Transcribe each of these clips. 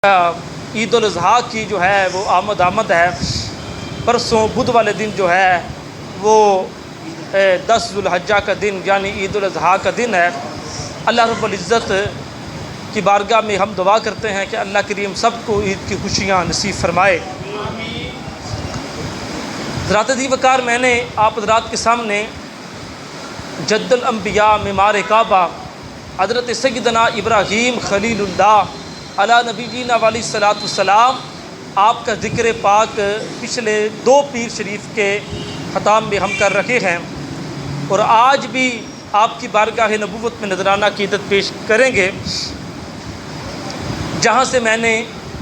عید الاضحیٰ کی جو ہے وہ آمد ہے۔ پرسوں بدھ والے دن جو ہے وہ 10 ذوالحجہ کا دن یعنی عید الاضحیٰ کا دن ہے۔ اللہ رب العزت کی بارگاہ میں ہم دعا کرتے ہیں کہ اللہ کریم سب کو عید کی خوشیاں نصیب فرمائے۔ حضرات دی وقار، میں نے آپ حضرات کے سامنے جد الانبیاء معمار کعبہ حضرت سیدنا ابراہیم خلیل اللہ علی نبینا علیہ الصلاۃ والسلام آپ کا ذکر پاک پچھلے 2 پیر شریف کے ختام میں ہم کر رہے ہیں، اور آج بھی آپ کی بارگاہ نبوت میں نذرانہ عقیدت پیش کریں گے، جہاں سے میں نے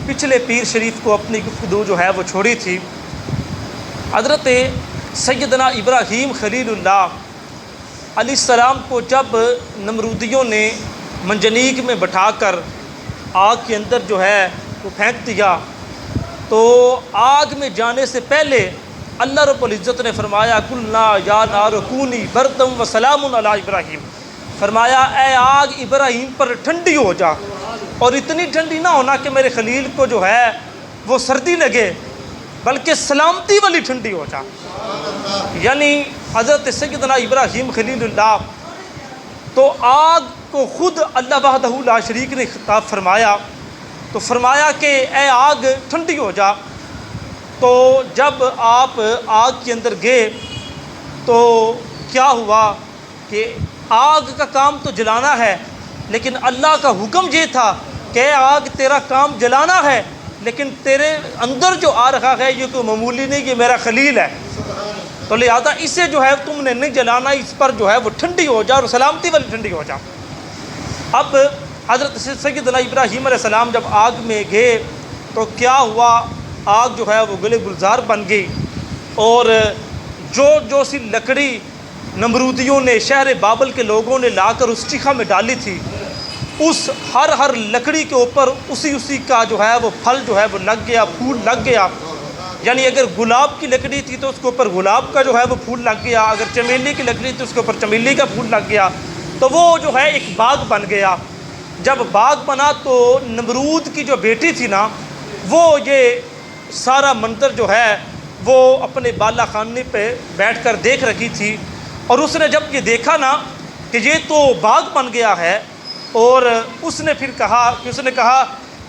پچھلے پیر شریف کو اپنی گفتگو جو ہے وہ چھوڑی تھی۔ حضرت سیدنا ابراہیم خلیل اللہ علیہ السلام کو جب نمرودیوں نے منجنیق میں بٹھا کر آگ کے اندر جو ہے وہ پھینک دیا، تو آگ میں جانے سے پہلے اللہ رب العزت نے فرمایا قلنا یا نار کونی بردم و سلام علی ابراہیم، فرمایا اے آگ ابراہیم پر ٹھنڈی ہو جا، اور اتنی ٹھنڈی نہ ہونا کہ میرے خلیل کو جو ہے وہ سردی لگے، بلکہ سلامتی والی ٹھنڈی ہو جا۔ یعنی حضرت سیدنا ابراہیم خلیل اللہ تو آگ کو خود اللہ وحدہ لا شریک نے خطاب فرمایا، تو فرمایا کہ اے آگ ٹھنڈی ہو جا۔ تو جب آپ آگ کے اندر گئے تو کیا ہوا کہ آگ کا کام تو جلانا ہے، لیکن اللہ کا حکم یہ تھا کہ اے آگ تیرا کام جلانا ہے، لیکن تیرے اندر جو آ رہا ہے یہ کوئی معمولی نہیں، یہ میرا خلیل ہے، تو لہذا اسے جو ہے تم نے نہیں جلانا، اس پر جو ہے وہ ٹھنڈی ہو جا اور سلامتی والی ٹھنڈی ہو جا۔ اب حضرت سیدنا ابراہیم علیہ السلام جب آگ میں گئے تو کیا ہوا، آگ جو ہے وہ گلے گلزار بن گئی، اور جو سی لکڑی نمرودیوں نے شہر بابل کے لوگوں نے لا کر اس چیخا میں ڈالی تھی، اس ہر لکڑی کے اوپر اسی کا جو ہے وہ پھل جو ہے وہ لگ گیا، پھول لگ گیا۔ یعنی اگر گلاب کی لکڑی تھی تو اس کے اوپر گلاب کا جو ہے وہ پھول لگ گیا، اگر چمیلی کی لکڑی تھی اس کے اوپر چمیلی کا پھول لگ گیا، تو وہ جو ہے ایک باغ بن گیا۔ جب باغ بنا تو نمرود کی جو بیٹی تھی نا، وہ یہ سارا منظر جو ہے وہ اپنے بالا خانے پہ بیٹھ کر دیکھ رکھی تھی، اور اس نے جب یہ دیکھا نا کہ یہ تو باغ بن گیا ہے، اور اس نے پھر کہا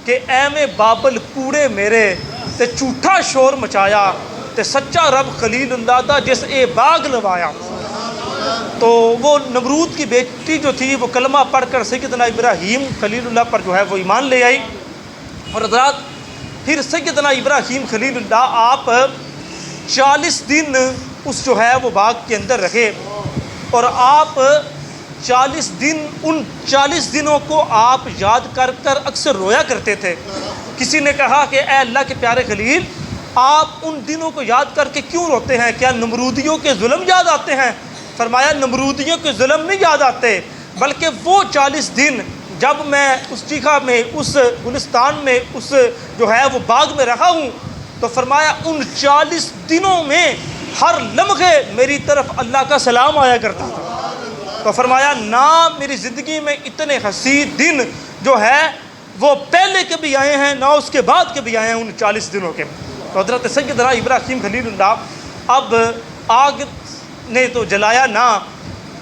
کہ اے میں بابل کوڑے میرے تے جھوٹا شور مچایا تے سچا رب خلیل اللہ دا جس اے باغ لوایا۔ تو وہ نمرود کی بیٹی جو تھی وہ کلمہ پڑھ کر سیدنا ابراہیم خلیل اللہ پر جو ہے وہ ایمان لے آئی، اور حضرات پھر سیدنا ابراہیم خلیل اللہ آپ 40 دن اس جو ہے وہ باغ کے اندر رہے، اور آپ 40 دن ان 40 دنوں کو آپ یاد کر کر اکثر رویا کرتے تھے۔ کسی نے کہا کہ اے اللہ کے پیارے خلیل، آپ ان دنوں کو یاد کر کے کیوں روتے ہیں؟ کیا نمرودیوں کے ظلم یاد آتے ہیں؟ فرمایا نمرودیوں کے ظلم نہیں یاد آتے، بلکہ وہ 40 دن جب میں اس چیخا میں، اس گلستان میں، اس جو ہے وہ باغ میں رہا ہوں، تو فرمایا ان 40 دنوں میں ہر لمحے میری طرف اللہ کا سلام آیا کرتا تھا۔ تو فرمایا نہ میری زندگی میں اتنے حسین دن جو ہے وہ پہلے کے بھی آئے ہیں، نہ اس کے بعد کے بھی آئے ہیں ان 40 دنوں کے۔ تو حضرت سیدنا ابراہیم خلیل اللہ اب آگ نے تو جلایا نہ،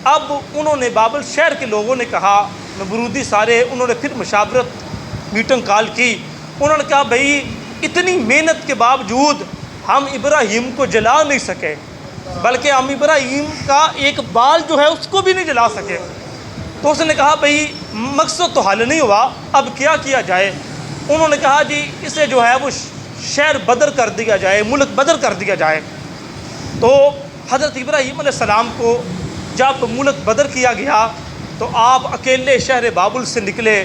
اب انہوں نے بابل شہر کے لوگوں نے کہا، نمرودی سارے، انہوں نے پھر مشاورت میٹنگ کال کی، انہوں نے کہا بھئی اتنی محنت کے باوجود ہم ابراہیم کو جلا نہیں سکے، بلکہ ہم ابراہیم کا ایک بال جو ہے اس کو بھی نہیں جلا سکے۔ تو اس نے کہا بھئی مقصد تو حل نہیں ہوا، اب کیا جائے؟ انہوں نے کہا جی اسے جو ہے وہ شہر بدر کر دیا جائے، ملک بدر کر دیا جائے۔ تو حضرت ابراہیم علیہ السلام کو جب ملک بدر کیا گیا تو آپ اکیلے شہر بابل سے نکلے،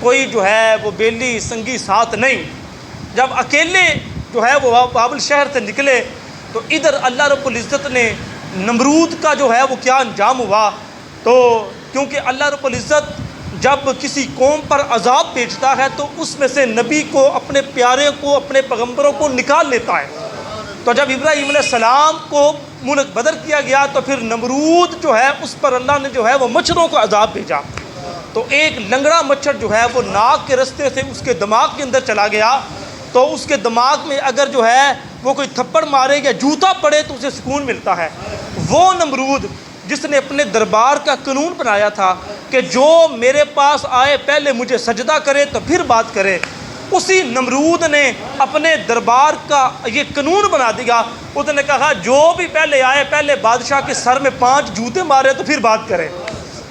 کوئی جو ہے وہ بیلی سنگی ساتھ نہیں۔ جب اکیلے جو ہے وہ بابل شہر سے نکلے تو ادھر اللہ رب العزت نے نمرود کا جو ہے وہ کیا انجام ہوا، تو کیونکہ اللہ رب العزت جب کسی قوم پر عذاب بھیجتا ہے تو اس میں سے نبی کو، اپنے پیارے کو، اپنے پیغمبروں کو نکال لیتا ہے۔ تو جب ابراہیم علیہ السلام کو ملک بدر کیا گیا تو پھر نمرود جو ہے اس پر اللہ نے جو ہے وہ مچھروں کو عذاب بھیجا، تو ایک لنگڑا مچھر جو ہے وہ ناک کے رستے سے اس کے دماغ کے اندر چلا گیا، تو اس کے دماغ میں اگر جو ہے وہ کوئی تھپڑ مارے یا جوتا پڑے تو اسے سکون ملتا ہے۔ وہ نمرود جس نے اپنے دربار کا قانون بنایا تھا کہ جو میرے پاس آئے پہلے مجھے سجدہ کرے تو پھر بات کرے، اسی نمرود نے اپنے دربار کا یہ قانون بنا دیا۔ اس نے کہا جو بھی پہلے آئے پہلے بادشاہ کے سر میں 5 جوتے مارے تو پھر بات کرے۔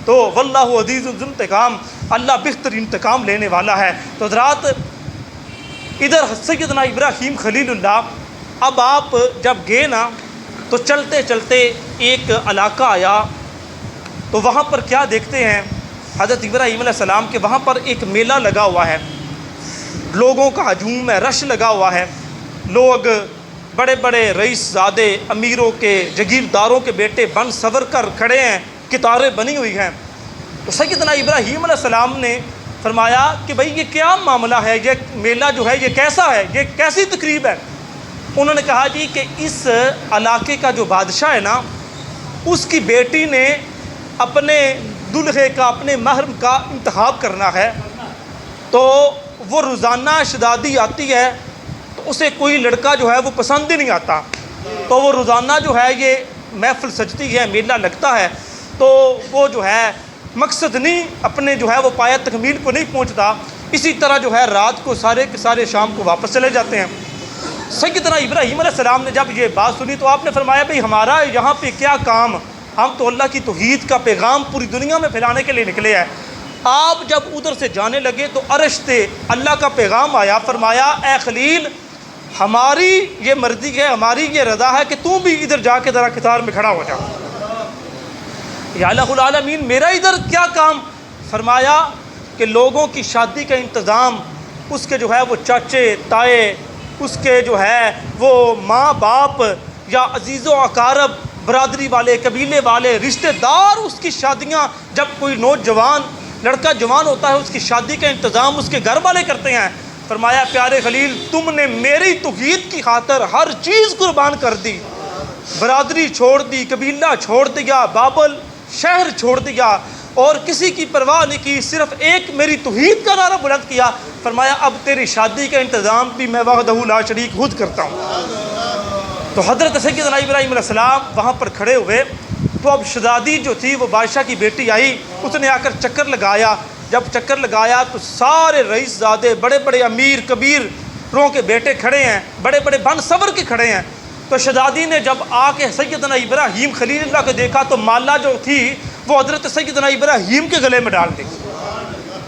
تو واللہ عزیز ذو انتقام، اللہ بہتر انتقام لینے والا ہے۔ تو حضرات ادھر سیدنا ابراہیم خلیل اللہ، اب آپ جب گئے نا تو چلتے چلتے ایک علاقہ آیا، تو وہاں پر کیا دیکھتے ہیں حضرت ابراہیم علیہ السلام کے وہاں پر ایک میلہ لگا ہوا ہے، لوگوں کا ہجوم ہے، رش لگا ہوا ہے، لوگ بڑے بڑے رئیس زادے، امیروں کے، جگیرداروں کے بیٹے بن سور کر کھڑے ہیں، قطاریں بنی ہوئی ہیں۔ تو سیدنا ابراہیم علیہ السلام نے فرمایا کہ بھئی یہ کیا معاملہ ہے، یہ میلہ جو ہے یہ کیسا ہے، یہ کیسی تقریب ہے؟ انہوں نے کہا جی کہ اس علاقے کا جو بادشاہ ہے نا، اس کی بیٹی نے اپنے دلہے کا، اپنے محرم کا انتخاب کرنا ہے، تو وہ روزانہ شدادی آتی ہے تو اسے کوئی لڑکا جو ہے وہ پسند ہی نہیں آتا، تو وہ روزانہ جو ہے یہ محفل سجتی ہے، میلہ لگتا ہے، تو وہ جو ہے مقصد نہیں اپنے جو ہے وہ پایا تکمیل کو نہیں پہنچتا، اسی طرح جو ہے رات کو سارے کے سارے شام کو واپس چلے جاتے ہیں۔ سیدنا ابراہیم علیہ السلام نے جب یہ بات سنی تو آپ نے فرمایا بھئی ہمارا یہاں پہ کیا کام، ہم تو اللہ کی توحید کا پیغام پوری دنیا میں پھیلانے کے لیے نکلے ہیں۔ آپ جب ادھر سے جانے لگے تو عرش سے اللہ کا پیغام آیا، فرمایا اے خلیل ہماری یہ مرضی ہے، ہماری یہ رضا ہے کہ تم بھی ادھر جا کے ذرا قطار میں کھڑا ہو جا۔ یا الہ العالمین میرا ادھر کیا کام؟ فرمایا کہ لوگوں کی شادی کا انتظام، اس کے جو ہے وہ چاچے تائے، اس کے جو ہے وہ ماں باپ یا عزیز و اقارب، برادری والے، قبیلے والے، رشتہ دار، اس کی شادیاں، جب کوئی نوجوان لڑکا جوان ہوتا ہے اس کی شادی کا انتظام اس کے گھر والے کرتے ہیں۔ فرمایا پیارے خلیل تم نے میری توحید کی خاطر ہر چیز قربان کر دی، برادری چھوڑ دی، قبیلہ چھوڑ دیا، بابل شہر چھوڑ دیا، اور کسی کی پرواہ نہیں کی، صرف ایک میری توحید کا نعرہ بلند کیا۔ فرمایا اب تیری شادی کا انتظام بھی میں وحدہ لا شریک خود کرتا ہوں۔ تو حضرت سیدنا ابراہیم علیہ السلام وہاں پر کھڑے ہوئے، تو اب شہزادی جو تھی وہ بادشاہ کی بیٹی آئی، اس نے آ کر چکر لگایا، جب چکر لگایا تو سارے رئیس زادے، بڑے بڑے امیر کبیروں کے بیٹے کھڑے ہیں، بڑے بڑے بن سور کے کھڑے ہیں۔ تو شہزادی نے جب آ کے سیدنا ابراہیم خلیل اللہ کو دیکھا تو مالا جو تھی وہ حضرت سیدنا ابراہیم کے گلے میں ڈال دی۔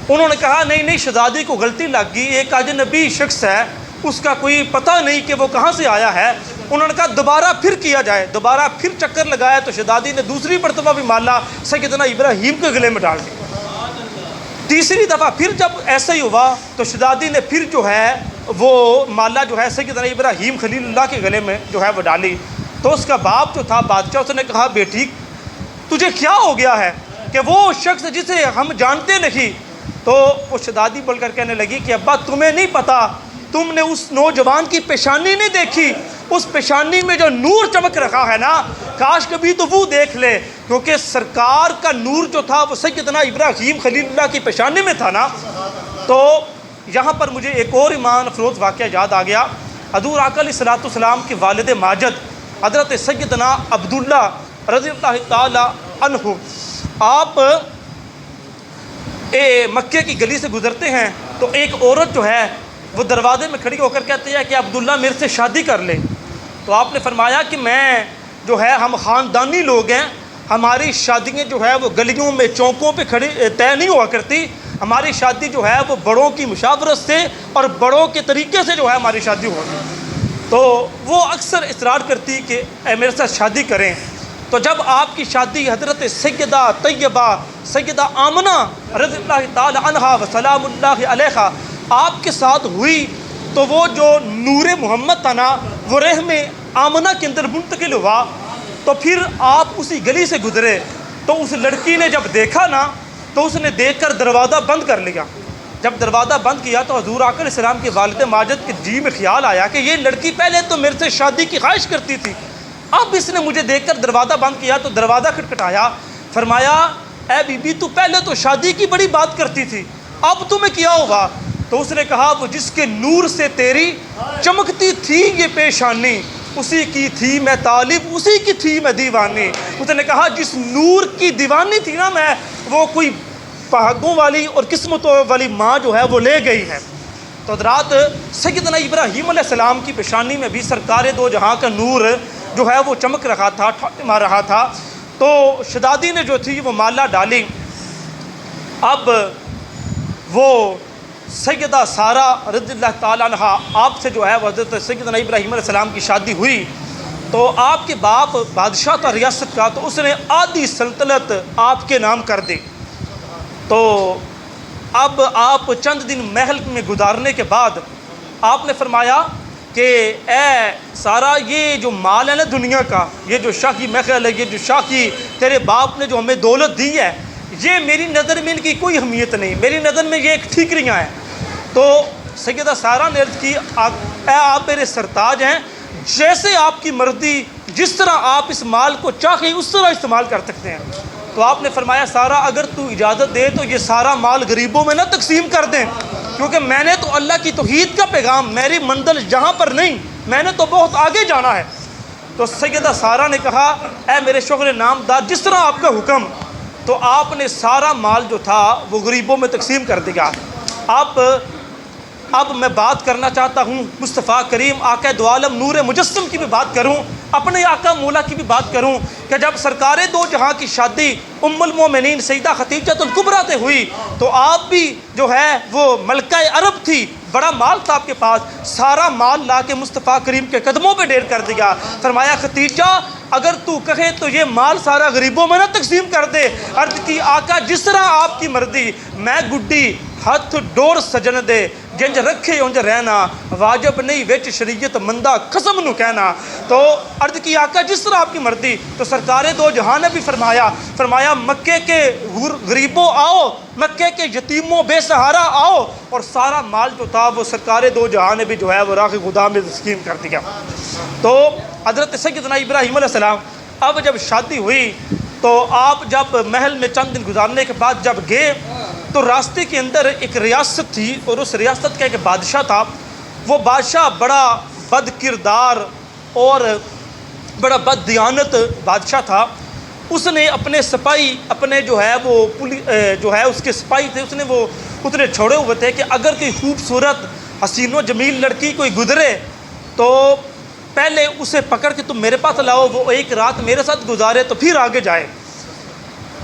انہوں نے کہا نہیں نہیں شہزادی کو غلطی لگ گئی، ایک اجنبی شخص ہے، اس کا کوئی پتہ نہیں کہ وہ کہاں سے آیا ہے۔ انہوں نے کہا دوبارہ پھر کیا جائے، دوبارہ پھر چکر لگایا تو شہزادی نے دوسری مرتبہ بھی مالا سیدنا ابراہیم کے گلے میں ڈال دی۔ تیسری دفعہ پھر جب ایسا ہی ہوا تو شہزادی نے پھر جو ہے وہ مالا جو ہے سیدنا ابراہیم خلیل اللہ کے گلے میں جو ہے وہ ڈالی۔ تو اس کا باپ جو تھا بادشاہ، اس نے کہا بیٹی تجھے کیا ہو گیا ہے کہ وہ شخص جسے ہم جانتے نہیں؟ تو وہ شہزادی بول کر کہنے لگی کہ ابا تمہیں نہیں پتہ، تم نے اس نوجوان کی پیشانی نہیں دیکھی، اس پیشانی میں جو نور چمک رکھا ہے نا، کاش کبھی تو وہ دیکھ لے، کیونکہ سرکار کا نور جو تھا وہ سیدنا ابراہیم خلیل اللہ کی پیشانی میں تھا نا۔ تو یہاں پر مجھے ایک اور ایمان افروز واقعہ یاد آ گیا۔ حضور آقا علیہ الصلوۃ والسلام کے والد ماجد حضرت سیدنا عبداللہ رضی اللہ تعالی عنہ، آپ مکے کی گلی سے گزرتے ہیں تو ایک عورت جو ہے وہ دروازے میں کھڑی ہو کر کہتی ہے کہ عبداللہ میرے سے شادی کر لے۔ تو آپ نے فرمایا کہ میں جو ہے ہم خاندانی لوگ ہیں، ہماری شادیاں جو ہے وہ گلیوں میں چوکوں پہ کھڑی طے نہیں ہوا کرتی، ہماری شادی جو ہے وہ بڑوں کی مشاورت سے اور بڑوں کے طریقے سے جو ہے ہماری شادی ہوگی۔ تو وہ اکثر اصرار کرتی کہ اے میرے ساتھ شادی کریں۔ تو جب آپ کی شادی حضرت سیدہ طیبہ سیدہ آمنہ رضی اللہ تعالی عنہا و سلام اللہ علیہا آپ کے ساتھ ہوئی تو وہ جو نور محمد تھا نا وہ رحم آمنہ کے اندر منتقل ہوا۔ تو پھر آپ اسی گلی سے گزرے تو اس لڑکی نے جب دیکھا نا تو اس نے دیکھ کر دروازہ بند کر لیا۔ جب دروازہ بند کیا تو حضور آقا علیہ السلام کے والد ماجد کے جی میں خیال آیا کہ یہ لڑکی پہلے تو میرے سے شادی کی خواہش کرتی تھی، اب اس نے مجھے دیکھ کر دروازہ بند کیا۔ تو دروازہ کھٹکھٹایا، فرمایا اے بی بی تو پہلے تو شادی کی بڑی بات کرتی تھی، اب تمہیں کیا ہوا؟ تو اس نے کہا وہ جس کے نور سے تیری چمکتی تھی یہ پیشانی، اسی کی تھی میں طالب، اسی کی تھی میں دیوانی۔ اس نے کہا جس نور کی دیوانی تھی نا میں، وہ کوئی پہاگوں والی اور قسمتوں والی ماں جو ہے وہ لے گئی ہے۔ تو حضرات سیدنا ابراہیم علیہ السلام کی پیشانی میں بھی سرکار دو جہاں کا نور جو ہے وہ چمک رہا تھا، ٹھاٹے مار رہا تھا۔ تو شہزادی نے جو تھی وہ مالا ڈالی۔ اب وہ سیدہ سارہ رضی اللہ تعالیٰ عنہا آپ سے جو ہے وہ حضرت سیدنا ابراہیم علیہ السلام کی شادی ہوئی، تو آپ کے باپ بادشاہ تھا ریاست کا، تو اس نے آدھی سلطنت آپ کے نام کر دی۔ تو اب آپ چند دن محل میں گزارنے کے بعد آپ نے فرمایا کہ اے سارا، یہ جو مال ہے نا دنیا کا، یہ جو شاہی محل ہے، یہ جو شاہی تیرے باپ نے جو ہمیں دولت دی ہے، یہ میری نظر میں ان کی کوئی اہمیت نہیں، میری نظر میں یہ ایک ٹھیکریاں ہیں۔ تو سیدہ سارہ نے عرض کی اے آپ میرے سرتاج ہیں، جیسے آپ کی مرضی، جس طرح آپ اس مال کو چاہیں اس طرح استعمال کر سکتے ہیں۔ تو آپ نے فرمایا سارہ اگر تو اجازت دے تو یہ سارا مال غریبوں میں نہ تقسیم کر دیں، کیونکہ میں نے تو اللہ کی توحید کا پیغام، میری منزل جہاں پر نہیں، میں نے تو بہت آگے جانا ہے۔ تو سیدہ سارہ نے کہا اے میرے شوہر نامدار، جس طرح آپ کا حکم۔ تو آپ نے سارا مال جو تھا وہ غریبوں میں تقسیم کر دیا۔ اب میں بات کرنا چاہتا ہوں مصطفیٰ کریم آقا دو عالم نور مجسم کی بھی بات کروں، اپنے آقا مولا کی بھی بات کروں کہ جب سرکار دو جہاں کی شادی ام المومنین سیدہ خدیجہ الکبریٰ سے ہوئی تو آپ بھی جو ہے وہ ملکہ عرب تھی، بڑا مال تھا آپ کے پاس، سارا مال لا کے مصطفیٰ کریم کے قدموں پہ ڈھیر کر دیا۔ فرمایا خدیجہ اگر تو کہے تو یہ مال سارا غریبوں میں نہ تقسیم کر دے۔ عرض کی آقا جس طرح آپ کی مرضی، میں گڈی ہاتھ ڈور سجن دے، جنج رکھے انج رہنا، واجب نہیں وچ شریعت مندہ قسم نو کہنا۔ تو عرض کی آقا جس طرح آپ کی مرضی۔ تو سرکار دو جہاں نے بھی فرمایا مکے کے غریبوں آؤ، مکے کے یتیموں بے سہارا آؤ، اور سارا مال جو تھا وہ سرکار دو جہاں نے بھی جو ہے وہ راہ خدا میں تقسیم کر دیا۔ تو حضرت سیدنا ابراہیم علیہ السلام اب جب شادی ہوئی تو آپ جب محل میں چند دن گزارنے کے بعد جب گئے تو راستے کے اندر ایک ریاست تھی، اور اس ریاست کا ایک بادشاہ تھا۔ وہ بادشاہ بڑا بد کردار اور بڑا بد دیانت بادشاہ تھا۔ اس نے اپنے سپاہی، اپنے جو ہے وہ جو ہے اس کے سپاہی تھے، اس نے وہ اتنے چھوڑے ہوئے تھے کہ اگر کوئی خوبصورت حسین و جمیل لڑکی کوئی گزرے تو پہلے اسے پکڑ کے تم میرے پاس لاؤ، وہ ایک رات میرے ساتھ گزارے تو پھر آگے جائے۔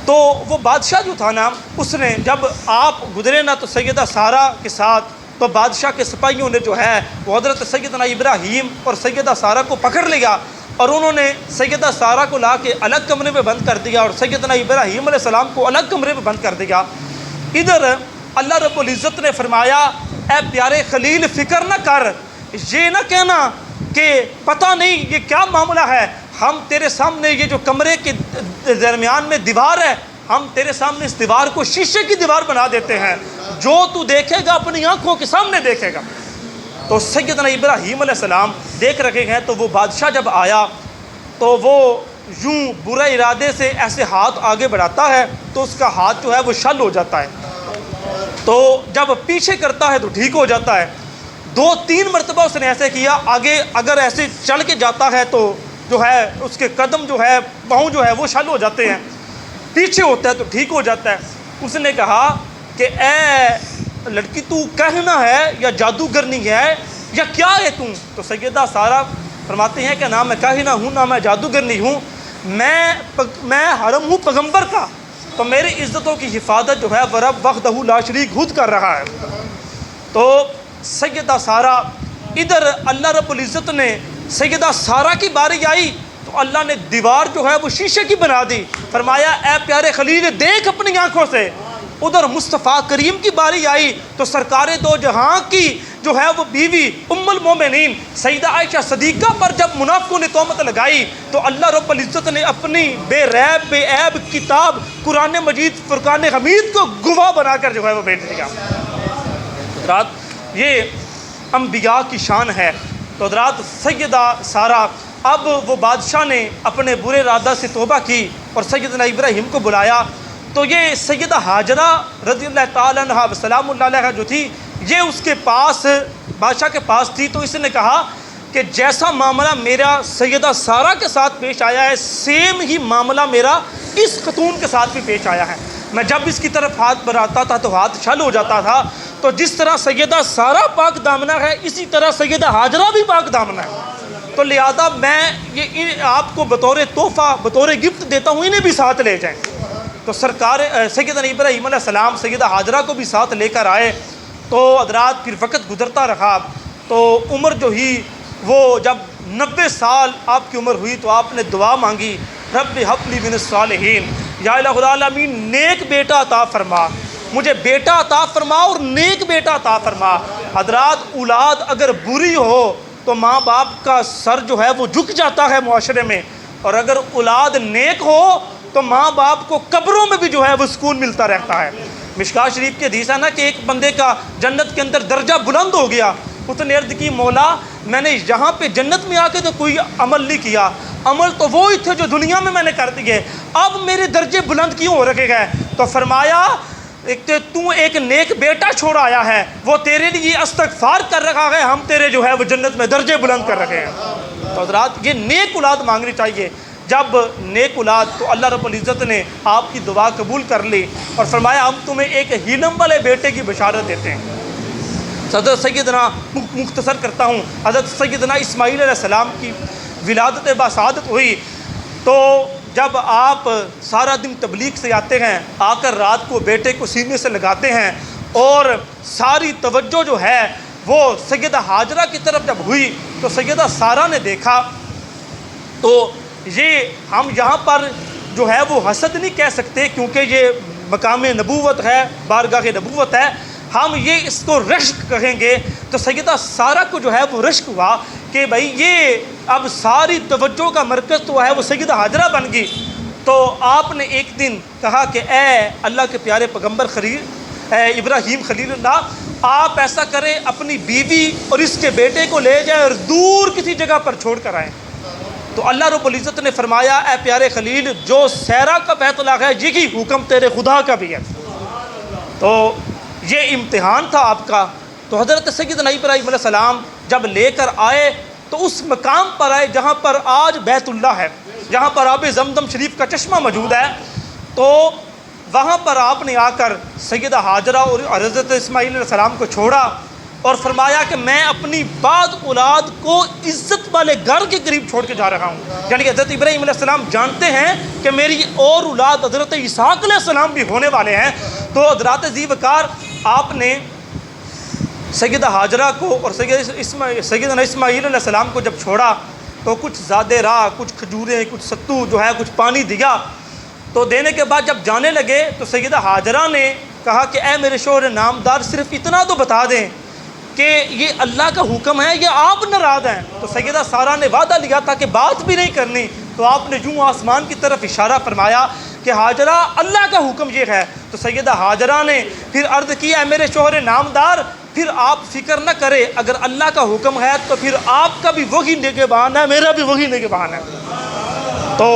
تو وہ بادشاہ جو تھا نا، اس نے جب آپ گزرے نا تو سیدہ سارہ کے ساتھ تو بادشاہ کے سپاہیوں نے جو ہے وہ حضرت سیدنا ابراہیم اور سیدہ سارہ کو پکڑ لیا، اور انہوں نے سیدہ سارہ کو لا کے الگ کمرے میں بند کر دیا اور سیدنا ابراہیم علیہ السلام کو الگ کمرے میں بند کر دیا۔ ادھر اللہ رب العزت نے فرمایا اے پیارے خلیل فکر نہ کر، یہ نہ کہنا کہ پتہ نہیں یہ کیا معاملہ ہے، ہم تیرے سامنے یہ جو کمرے کے درمیان میں دیوار ہے، ہم تیرے سامنے اس دیوار کو شیشے کی دیوار بنا دیتے ہیں، جو تو دیکھے گا اپنی آنکھوں کے سامنے دیکھے گا۔ تو سیدنا ابراہیم علیہ السلام دیکھ رکھے ہیں۔ تو وہ بادشاہ جب آیا تو وہ یوں برے ارادے سے ایسے ہاتھ آگے بڑھاتا ہے تو اس کا ہاتھ جو ہے وہ شل ہو جاتا ہے، تو جب پیچھے کرتا ہے تو ٹھیک ہو جاتا ہے۔ 2-3 مرتبہ اس نے ایسے کیا، آگے اگر ایسے چل کے جاتا ہے تو جو ہے اس کے قدم جو ہے پاؤں جو ہے وہ شل ہو جاتے ہیں، پیچھے ہوتا ہے تو ٹھیک ہو جاتا ہے۔ اس نے کہا کہ اے لڑکی تو کہنا ہے یا جادوگرنی ہے یا کیا ہے تم؟ تو سیدہ سارہ فرماتے ہیں کہ نہ میں کاہنہ ہوں نہ میں جادوگرنی ہوں، میں حرم ہوں پیغمبر کا، تو میری عزتوں کی حفاظت جو ہے وہ رب وحدہ لا شریک خود کر رہا ہے۔ تو سیدہ سارہ ادھر اللہ رب العزت نے سیدہ سارہ کی باری آئی تو اللہ نے دیوار جو ہے وہ شیشے کی بنا دی۔ فرمایا اے پیارے خلیل دیکھ اپنی آنکھوں سے۔ ادھر مصطفیٰ کریم کی باری آئی تو سرکار دو جہاں کی جو ہے وہ بیوی ام المومنین سیدہ عائشہ صدیقہ پر جب منافقوں نے تہمت لگائی تو اللہ رب العزت نے اپنی بے ریب بے عیب کتاب قرآن مجید فرقان حمید کو گواہ بنا کر جو ہے وہ بھیج دیا۔ حضرات یہ انبیاء کی شان ہے۔ تو حضرات سیدہ سارہ اب وہ بادشاہ نے اپنے برے ارادہ سے توبہ کی اور سیدنا ابراہیم کو بلایا تو یہ سیدہ ہاجرہ رضی اللہ تعالیٰ عنہا و سلام اللہ علیہا جو تھی، یہ اس کے پاس بادشاہ کے پاس تھی، تو اس نے کہا کہ جیسا معاملہ میرا سیدہ سارہ کے ساتھ پیش آیا ہے، سیم ہی معاملہ میرا اس خاتون کے ساتھ بھی پیش آیا ہے۔ میں جب اس کی طرف ہاتھ بڑھاتا تھا تو ہاتھ چھل ہو جاتا تھا، تو جس طرح سیدہ سارہ پاک دامنہ ہے، اسی طرح سیدہ ہاجرہ بھی پاک دامنہ ہے، تو لہذا میں یہ آپ کو بطور تحفہ بطور گفٹ دیتا ہوں، انہیں بھی ساتھ لے جائیں۔ تو سرکار سیدنا ابراہیم علیہ السلام سیدہ ہاجرہ کو بھی ساتھ لے کر آئے۔ تو حضرات پھر وقت گزرتا رہا، تو عمر جو ہی وہ جب 90 سال آپ کی عمر ہوئی تو آپ نے دعا مانگی، رب ہب لی من الصالحین، یا الہ العالمین نیک بیٹا عطا فرما، مجھے بیٹا عطا فرما اور نیک بیٹا عطا فرما۔ حضرات اولاد اگر بری ہو تو ماں باپ کا سر جو ہے وہ جھک جاتا ہے معاشرے میں، اور اگر اولاد نیک ہو تو ماں باپ کو قبروں میں بھی جو ہے وہ سکون ملتا رہتا ہے۔ مشکوٰۃ شریف کی حدیث ہے نا کہ ایک بندے کا جنت کے اندر درجہ بلند ہو گیا، اس نے عرض کی مولا میں نے یہاں پہ جنت میں آ کے تو کوئی عمل نہیں کیا، عمل تو وہی تھے جو دنیا میں نے کر دیے، اب میرے درجے بلند کیوں ہو رکھے گئے؟ تو فرمایا تو ایک نیک بیٹا چھوڑ آیا ہے، وہ تیرے لیے استغفار کر رکھا ہے، ہم تیرے جو ہے وہ جنت میں درجے بلند کر رکھے ہیں۔ تو حضرات یہ نیک اولاد مانگنی چاہیے۔ جب نیک اولاد تو اللہ رب العزت نے آپ کی دعا قبول کر لی اور فرمایا ہم تمہیں ایک ہیلم والے بیٹے کی بشارت دیتے ہیں۔ حضرت سیدنا مختصر کرتا ہوں، حضرت سیدنا اسماعیل علیہ السلام کی ولادت باسعادت ہوئی، تو جب آپ سارا دن تبلیغ سے آتے ہیں، آ کر رات کو بیٹے کو سینے سے لگاتے ہیں، اور ساری توجہ جو ہے وہ سیدہ ہاجرہ کی طرف جب ہوئی تو سیدہ سارہ نے دیکھا، تو یہ ہم یہاں پر جو ہے وہ حسد نہیں کہہ سکتے کیونکہ یہ مقام نبوت ہے، بارگاہ نبوت ہے، ہم یہ اس کو رشک کہیں گے۔ تو سیدہ سارہ کو جو ہے وہ رشک ہوا کہ بھائی یہ اب ساری توجہ کا مرکز تو ہے وہ سیدہ ہاجرہ بن گئی۔ تو آپ نے ایک دن کہا کہ اے اللہ کے پیارے پیغمبر ابراہیم خلیل اللہ، آپ ایسا کریں اپنی بیوی اور اس کے بیٹے کو لے جائیں اور دور کسی جگہ پر چھوڑ کر آئیں۔ تو اللہ رب العزت نے فرمایا اے پیارے خلیل، جو سیرا کا فیصلہ ہے یہی حکم تیرے خدا کا بھی ہے۔ تو یہ امتحان تھا آپ کا۔ تو حضرت سیدنا ابراہیم علیہ السلام جب لے کر آئے تو اس مقام پر آئے جہاں پر آج بیت اللہ ہے، جہاں پر آب زمزم شریف کا چشمہ موجود ہے، تو وہاں پر آپ نے آ کر سیدہ ہاجرہ اور حضرت اسماعیل علیہ السلام کو چھوڑا اور فرمایا کہ میں اپنی بعض اولاد کو عزت والے گھر کے قریب چھوڑ کے جا رہا ہوں۔ یعنی کہ حضرت ابراہیم علیہ السلام جانتے ہیں کہ میری اور اولاد حضرت اسحاق علیہ السلام بھی ہونے والے ہیں۔ تو حضرات ذی وقار آپ نے سیدہ ہاجرہ کو اور سیدنا اسماعیل علیہ السلام کو جب چھوڑا تو کچھ زادے راہ، کچھ کھجوریں، کچھ ستو جو ہے کچھ پانی دیا۔ تو دینے کے بعد جب جانے لگے تو سیدہ ہاجرہ نے کہا کہ اے میرے شوہر نامدار، صرف اتنا تو بتا دیں کہ یہ اللہ کا حکم ہے یا آپ ناراض ہیں؟ تو سیدہ سارہ نے وعدہ لیا تھا کہ بات بھی نہیں کرنی، تو آپ نے یوں آسمان کی طرف اشارہ فرمایا کہ ہاجرہ اللہ کا حکم یہ ہے۔ تو سیدہ ہاجرہ نے پھر عرض کی اے میرے شوہر نامدار، پھر آپ فکر نہ کرے، اگر اللہ کا حکم ہے تو پھر آپ کا بھی وہی نگہبان ہے، میرا بھی وہی نگہبان ہے۔ تو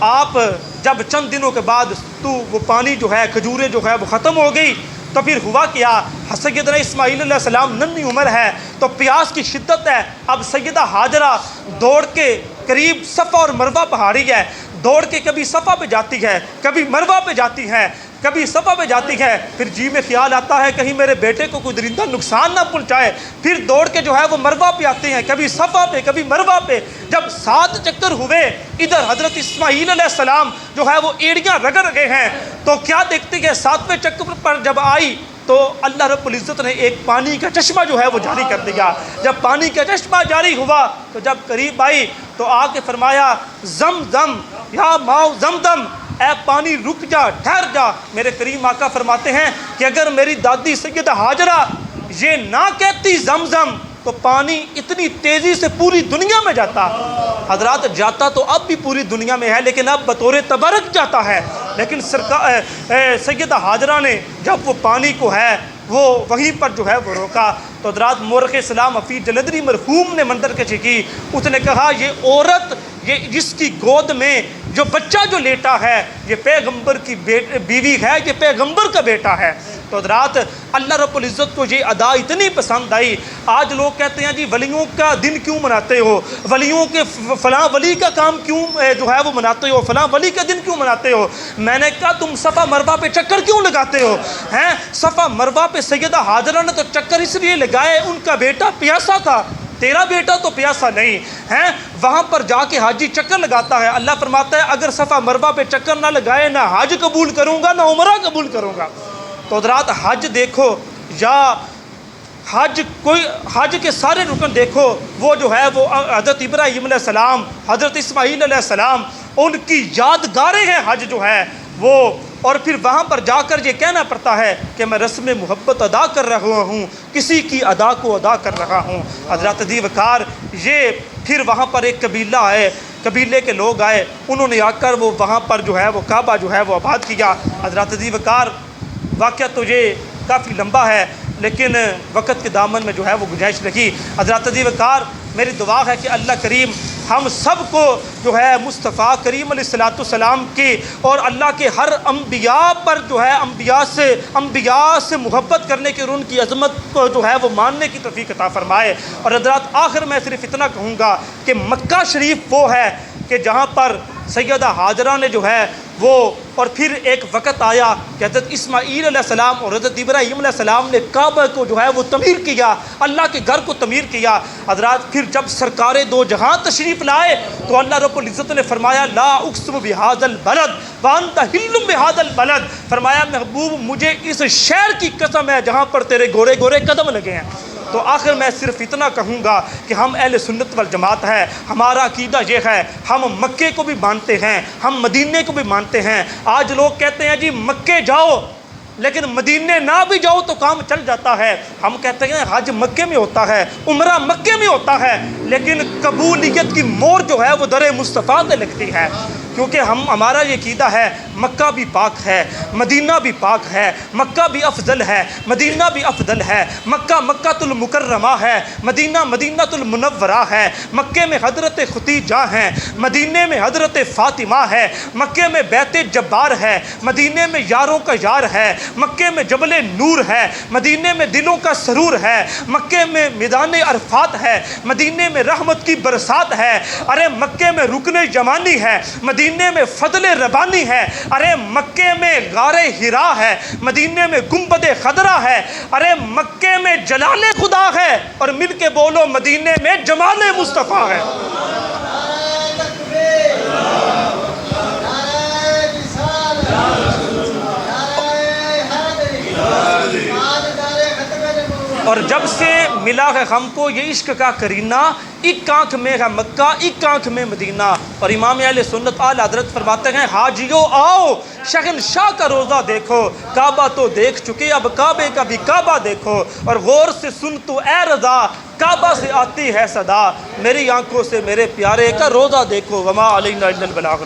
آپ جب چند دنوں کے بعد تو وہ پانی جو ہے کھجوریں جو ہے وہ ختم ہو گئی، تو پھر ہوا کیا، سیدنا اسماعیل علیہ السلام ننھی عمر ہے تو پیاس کی شدت ہے۔ اب سیدہ ہاجرہ دوڑ کے قریب صفا اور مروہ پہاڑی ہے، دوڑ کے کبھی صفا پہ جاتی ہے، کبھی مروہ پہ جاتی ہے، کبھی صفا پہ جاتی ہے، پھر جی میں خیال آتا ہے کہیں میرے بیٹے کو کوئی درندہ نقصان نہ پہنچائے، پھر دوڑ کے جو ہے وہ مروہ پہ آتے ہیں، کبھی صفا پہ کبھی مروہ پہ۔ جب 7 چکر ہوئے، ادھر حضرت اسماعیل علیہ السلام جو ہے وہ ایڑیاں رگڑ گئے ہیں، تو کیا دیکھتے ہیں 7ویں چکر پر جب آئی تو اللہ رب العزت نے ایک پانی کا چشمہ جو ہے وہ جاری کر دیا۔ جب پانی کا چشمہ جاری ہوا تو جب قریب آئی تو آ کے فرمایا زمزم یا ماؤ زمزم، اے پانی رک جا، ٹھہر جا۔ میرے کریم آقا فرماتے ہیں کہ اگر میری دادی سیدہ ہاجرہ یہ نہ کہتی زمزم تو پانی اتنی تیزی سے پوری دنیا میں جاتا۔ حضرات جاتا تو اب بھی پوری دنیا میں ہے لیکن اب بطور تبرک جاتا ہے، لیکن سیدہ ہاجرہ نے جب وہ پانی کو ہے وہ وہیں پر جو ہے وہ روکا۔ تو حضرات مورخ اسلام حفیظ جلندری مرحوم نے منظر کشی کی، اس نے کہا یہ عورت یہ جس کی گود میں جو بچہ جو لیٹا ہے یہ پیغمبر کی بیوی ہے، یہ پیغمبر کا بیٹا ہے۔ تو حضرات اللہ رب العزت کو یہ ادا اتنی پسند آئی۔ آج لوگ کہتے ہیں جی ولیوں کا دن کیوں مناتے ہو، ولیوں کے فلاں ولی کا کام کیوں جو ہے وہ مناتے ہو، فلاں ولی کا دن کیوں مناتے ہو۔ میں نے کہا تم صفا مروہ پہ چکر کیوں لگاتے ہو ہیں؟ صفا مروہ پہ سیدہ ہاجرہ نے تو چکر اس لیے لگائے، ان کا بیٹا پیاسا تھا، تیرا بیٹا تو پیاسا نہیں ہے۔ وہاں پر جا کے حاجی چکر لگاتا ہے، اللہ فرماتا ہے اگر صفا مروہ پہ چکر نہ لگائے نہ حج قبول کروں گا نہ عمرہ قبول کروں گا۔ تو حضرات حج دیکھو یا حج کے سارے رکن دیکھو، وہ جو ہے وہ حضرت ابراہیم علیہ السلام، حضرت اسماعیل علیہ السلام، ان کی یادگاریں ہیں حج جو ہے وہ۔ اور پھر وہاں پر جا کر یہ کہنا پڑتا ہے کہ میں رسم محبت ادا کر رہا ہوں، کسی کی ادا کو ادا کر رہا ہوں۔ حضرات دی وقار یہ پھر وہاں پر ایک قبیلہ آئے، قبیلے کے لوگ آئے، انہوں نے آ کر وہ وہاں پر جو ہے وہ کعبہ جو ہے وہ آباد کیا۔ حضرات دی وقار واقعہ تو یہ کافی لمبا ہے لیکن وقت کے دامن میں جو ہے وہ گنجائش رکھی۔ حضرات دی وقار میری دعا ہے کہ اللہ کریم ہم سب کو جو ہے مصطفیٰ کریم علیہ السلام کی اور اللہ کے ہر انبیاء پر جو ہے انبیاء سے محبت کرنے کی اور ان کی عظمت کو جو ہے وہ ماننے کی توفیق عطا فرمائے۔ اور حضرات آخر میں صرف اتنا کہوں گا کہ مکہ شریف وہ ہے کہ جہاں پر سیدہ ہاجرہ نے جو ہے وہ، اور پھر ایک وقت آیا کہ حضرت اسماعیل علیہ السلام اور حضرت ابراہیم علیہ السلام نے کعبہ کو جو ہے وہ تعمیر کیا، اللہ کے گھر کو تعمیر کیا۔ حضرات پھر جب سرکار دو جہاں تشریف لائے تو اللہ رب العزت نے فرمایا لا اقسم بہذا البلد وانت حل بہذا البلد، فرمایا محبوب مجھے اس شہر کی قسم ہے جہاں پر تیرے گورے گورے قدم لگے ہیں۔ تو آخر میں صرف اتنا کہوں گا کہ ہم اہل سنت والجماعت ہے، ہمارا عقیدہ یہ ہے، ہم مکے کو بھی مانتے ہیں، ہم مدینے کو بھی مانتے ہیں۔ آج لوگ کہتے ہیں جی مکے جاؤ لیکن مدینے نہ بھی جاؤ تو کام چل جاتا ہے۔ ہم کہتے ہیں حج مکے میں ہوتا ہے، عمرہ مکے میں ہوتا ہے، لیکن قبولیت کی مور جو ہے وہ در مصطفیٰ سے لگتی ہے، کیونکہ ہمارا یہ عقیدہ ہے مکہ بھی پاک ہے، مدینہ بھی پاک ہے، مکہ بھی افضل ہے، مدینہ بھی افضل ہے، مکہ مکۃ المکرمہ ہے، مدینہ مدینۃ المنورہ ہے، مکے میں حضرت ختیجہ ہیں، مدینے میں حضرت فاطمہ ہے، مکے میں بیت جبار ہے، مدینے میں یاروں کا یار ہے، مکے میں جبل نور ہے، مدینے میں دلوں کا سرور ہے، مکے میں میدان عرفات ہے، مدینے میں رحمت کی برسات ہے، ارے مکے میں رکن یمانی ہے، مدینے میں فضل ربانی ہے، ارے مکے میں غار ہرا ہے، مدینے میں گنبد خضرا ہے، ارے مکے میں جلال خدا ہے، اور مل کے بولو مدینے میں جمال مصطفیٰ ہے۔ اور جب سے ملا ہے ہم کو یہ عشق کا کرینہ، ایک آنکھ میں ہے مکہ ایک آنکھ میں مدینہ۔ اور امام اہل سنت اعلی حضرت فرماتے ہیں حاجیو آؤ شہنشاہ کا روزہ دیکھو، کعبہ تو دیکھ چکے اب کعبے کا بھی کعبہ دیکھو، اور غور سے سن تو اے رضا کعبہ سے آتی ہے صدا، میری آنکھوں سے میرے پیارے کا روزہ دیکھو، وما علینا الا البلاغ۔